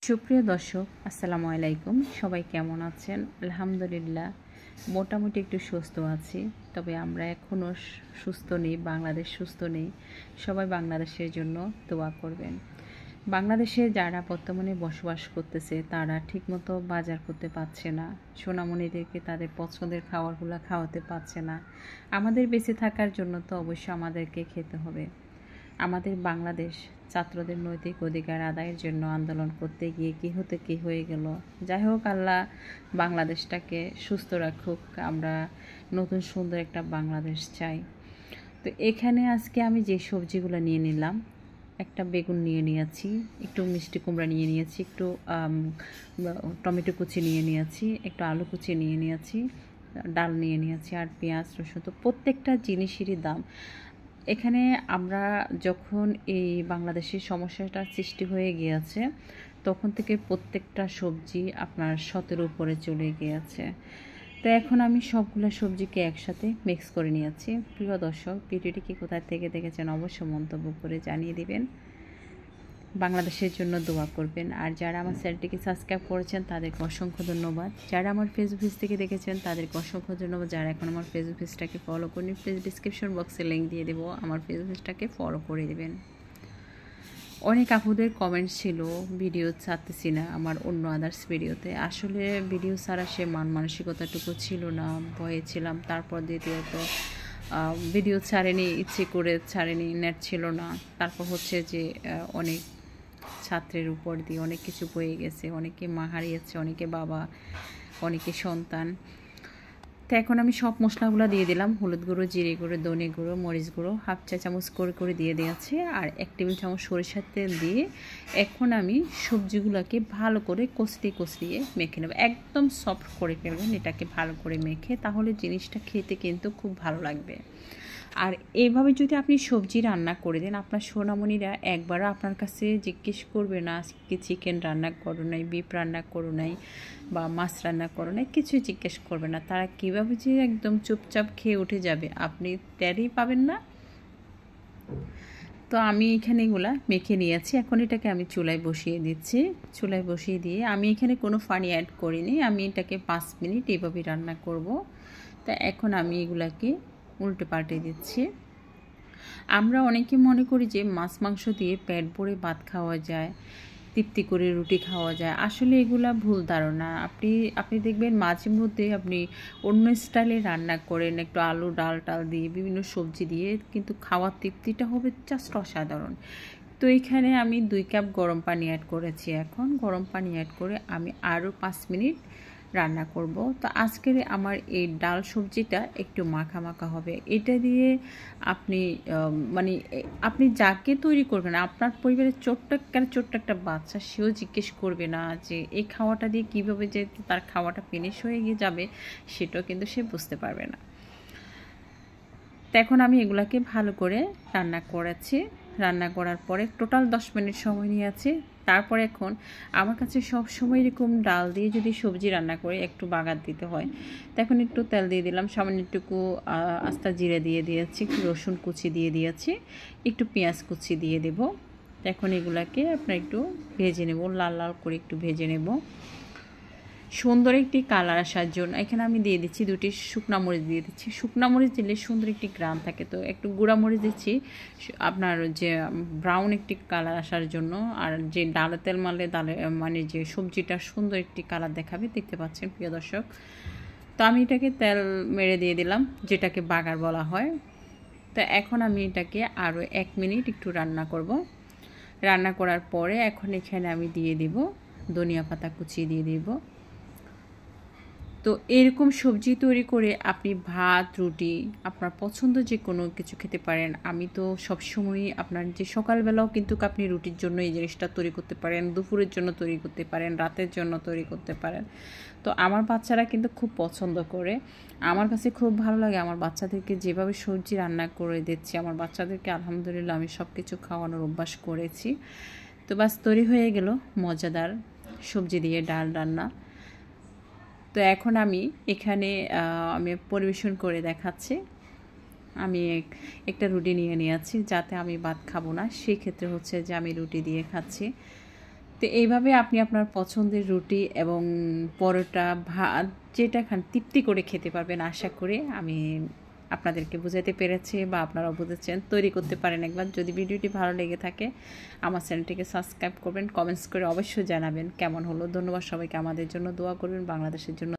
সুপ্রিয় দর্শক, আসসালামু আলাইকুম। সবাই কেমন আছেন? আলহামদুলিল্লাহ, মোটামুটি একটু সুস্থ আছি। তবে আমরা এখনও সুস্থ নেই, বাংলাদেশ সুস্থ নেই। সবাই বাংলাদেশের জন্য দোয়া করবেন। বাংলাদেশে যারা বর্তমানে বসবাস করতেছে তারা ঠিকমতো বাজার করতে পারছে না, সোনামণিদেরকে তাদের পছন্দের খাবারগুলো খাওয়াতে পারছে না। আমাদের বেঁচে থাকার জন্য তো অবশ্যই আমাদেরকে খেতে হবে। আমাদের বাংলাদেশ ছাত্রদের নৈতিক অধিকার আদায়ের জন্য আন্দোলন করতে গিয়ে কী হতে কী হয়ে গেল। যাই হোক, আল্লাহ বাংলাদেশটাকে সুস্থ রাখুক। আমরা নতুন সুন্দর একটা বাংলাদেশ চাই। তো এখানে আজকে আমি যে সবজিগুলো নিয়ে নিলাম, একটা বেগুন নিয়ে নিয়েছি, একটু মিষ্টি কুমড়া নিয়ে নিয়েছি, একটু টমেটো কুচি নিয়ে নিয়েছি, একটু আলু কুচি নিয়ে নিয়েছি, ডাল নিয়ে নিয়েছি, আর পেঁয়াজ রসুন। তো প্রত্যেকটা জিনিসেরই দাম এখানে আমরা যখন এই বাংলাদেশের সমস্যাটা সৃষ্টি হয়ে গিয়েছে তখন থেকে প্রত্যেকটা সবজি আপনার ১৭ উপরে চলে গিয়েছে। তো এখন আমি সবগুলো সবজিকে একসাথে মিক্স করে নিয়েছি। প্রিয় দর্শক, ভিডিওটি কি কোথায় থেকে দেখেছেন অবশ্যই মন্তব্য করে জানিয়ে দিবেন। বাংলাদেশের জন্য দোয়া করবেন। আর যারা আমার চ্যানেলটিকে সাবস্ক্রাইব করেছেন তাদেরকে অসংখ্য ধন্যবাদ। যারা আমার ফেসবুক পেজ থেকে দেখেছেন তাদেরকে অসংখ্য ধন্যবাদ। যারা এখন আমার ফেসবুক পেজটাকে ফলো করেনি, প্লিজ ডিসক্রিপশন বক্সে লিঙ্ক দিয়ে দেবো, আমার ফেসবুক পেজটাকে ফলো করে দেবেন। অনেক আপুদের কমেন্টস ছিল ভিডিও ছাড়তেছি না আমার অন্য আদার্স ভিডিওতে। আসলে ভিডিও ছাড়া সে মানসিকতাটুকু ছিল না, ভয়ে ছিলাম। তারপর দ্বিতীয়ত ভিডিও ছাড়েনি, ইচ্ছে করে ছাড়েনি, নেট ছিল না। তারপর হচ্ছে যে অনেক ছাত্রের উপর দিয়ে অনেক কিছু বয়ে গেছে, অনেকে মা হারিয়েছে, অনেকে বাবা, অনেকে সন্তান। তো এখন আমি সব মশলাগুলো দিয়ে দিলাম। হলুদ গুঁড়ো, জিরে গুঁড়ো, ধনে গুঁড়ো, মরিচ গুঁড়ো 1/2 চা চামচ করে দিয়ে দিয়েছি, আর 1 টেবিল চামচ সরিষার তেল দিয়ে এখন আমি সবজিগুলোকে ভালো করে কষলিয়ে মেখে নেব। একদম সফট করে ফেলবেন এটাকে ভালো করে মেখে, তাহলে জিনিসটা খেতে কিন্তু খুব ভালো লাগবে। আর এইভাবে যদি আপনি সবজি রান্না করে দেন, আপনার সোনামণিরা একবারও আপনার কাছে জিজ্ঞেস করবে না আজকে চিকেন রান্না করো নাই, বিফ রান্না করো নাই, বা মাছ রান্না করো নাই, কিছুই জিজ্ঞেস করবে না। তারা কীভাবে যে একদম চুপচাপ খেয়ে উঠে যাবে আপনি টেরই পাবেন না। তো আমি এখানে এগুলা মেখে নিয়েছি। এখন এটাকে আমি চুলায় বসিয়ে দিচ্ছি। চুলায় বসিয়ে দিয়ে আমি এখানে কোনো পানি অ্যাড করিনি, আমি এটাকে 5 মিনিট এইভাবে রান্না করব। তা এখন আমি এগুলাকে উল্টে পাল্টে দিচ্ছি। আমরা অনেকে মনে করি যে মাছ মাংস দিয়ে পেট ভরে ভাত খাওয়া যায়, তৃপ্তি করে রুটি খাওয়া যায়। আসলে এগুলা ভুল ধারণা। আপনি দেখবেন মাঝে মধ্যে আপনি অন্য স্টাইলে রান্না করেন, একটু আলু ডাল দিয়ে বিভিন্ন সবজি দিয়ে, কিন্তু খাওয়ার তৃপ্তিটা হবে জাস্ট অসাধারণ। তো এখানে আমি 2 কাপ গরম পানি অ্যাড করেছি। এখন গরম পানি অ্যাড করে আমি আরও 5 মিনিট রান্না করব। তো আজকের আমার এই ডাল সবজিটা একটু মাখা মাখা হবে। এটা দিয়ে আপনি যাকে তৈরি করবেন, আপনার পরিবারের ছোট্ট একটা বাচ্চা, সেও জিজ্ঞেস করবে না যে এই খাওয়াটা দিয়ে কীভাবে যে তার খাওয়াটা ফিনিশ হয়ে গিয়ে যাবে, সেটাও কিন্তু সে বুঝতে পারবে না। তো এখন আমি এগুলাকে ভালো করে রান্না করেছি। রান্না করার পরে টোটাল 10 মিনিট সময় নিয়েছি। তারপর এখন আমার কাছে সব সময় এরকম ডাল দিয়ে যদি সবজি রান্না করে একটু বাগার দিতে হয়। তো এখন একটু তেল দিয়ে দিলাম, সামান্য একটু আস্তা জিরে দিয়ে দিয়েছি, একটু রসুন কুচি দিয়ে দিয়েছি, একটু পেঁয়াজ কুচি দিয়ে দেব। এখন এগুলাকে আপনার একটু ভেজে নেব, লাল লাল করে একটু ভেজে নেব সুন্দর একটি কালার আসার জন্য। এখানে আমি দিয়ে দিচ্ছি 2টি শুকনো মরিচ দিয়ে দিচ্ছি। শুকনো মরিচ দিলে সুন্দর একটি গ্রান থাকে, তো একটু গুঁড়া মরিচ দিচ্ছি আপনার যে ব্রাউন একটি কালার আসার জন্য। আর যে ডালে তেল মারলে যে সবজিটা সুন্দর একটি কালার দেখাবে, দেখতে পাচ্ছেন প্রিয় দর্শক। তো আমি এটাকে তেল মেরে দিয়ে দিলাম, যেটাকে বাগার বলা হয়। তো এখন আমি এটাকে আরও 1 মিনিট একটু রান্না করব। রান্না করার পরে এখন এখানে আমি দিয়ে দিব ধনিয়া পাতা কুচিয়ে দিয়ে দিব। তো এরকম সবজি তৈরি করে আপনি ভাত, রুটি, আপনার পছন্দ যে কোনো কিছু খেতে পারেন। আমি তো সবসময়ই আপনার যে সকালবেলাও কিন্তু আপনি রুটির জন্য এই জিনিসটা তৈরি করতে পারেন, দুপুরের জন্য তৈরি করতে পারেন, রাতের জন্য তৈরি করতে পারেন। তো আমার বাচ্চারা কিন্তু খুব পছন্দ করে, আমার কাছে খুব ভালো লাগে। আমার বাচ্চাদেরকে যেভাবে সবজি রান্না করে দিচ্ছি, আমার বাচ্চাদেরকে আলহামদুলিল্লাহ আমি সব কিছু খাওয়ানোর অভ্যাস করেছি। তো বাস তৈরি হয়ে গেল মজাদার সবজি দিয়ে ডাল রান্না। তো এখন আমি এখানে আমি পরিবেশন করে দেখাচ্ছি। আমি একটা রুটি নিয়ে নিয়েছি, যাতে আমি ভাত খাবো না, সেই ক্ষেত্রে হচ্ছে যে আমি রুটি দিয়ে খাচ্ছি। তো এইভাবে আপনি আপনার পছন্দের রুটি এবং পরোটা ভাত যেটা খান তৃপ্তি করে খেতে পারবেন আশা করি। আমি আপনাদেরকে বোঝাতে পেরেছি বা আপনারাও বুঝেছেন। তৈরি করতে পারেন একবার। যদি ভিডিওটি ভালো লেগে থাকে আমার চ্যানেলটিকে সাবস্ক্রাইব করবেন, কমেন্টস করে অবশ্যই জানাবেন কেমন হলো। ধন্যবাদ সবাইকে। আমাদের জন্য দোয়া করবেন, বাংলাদেশের জন্য।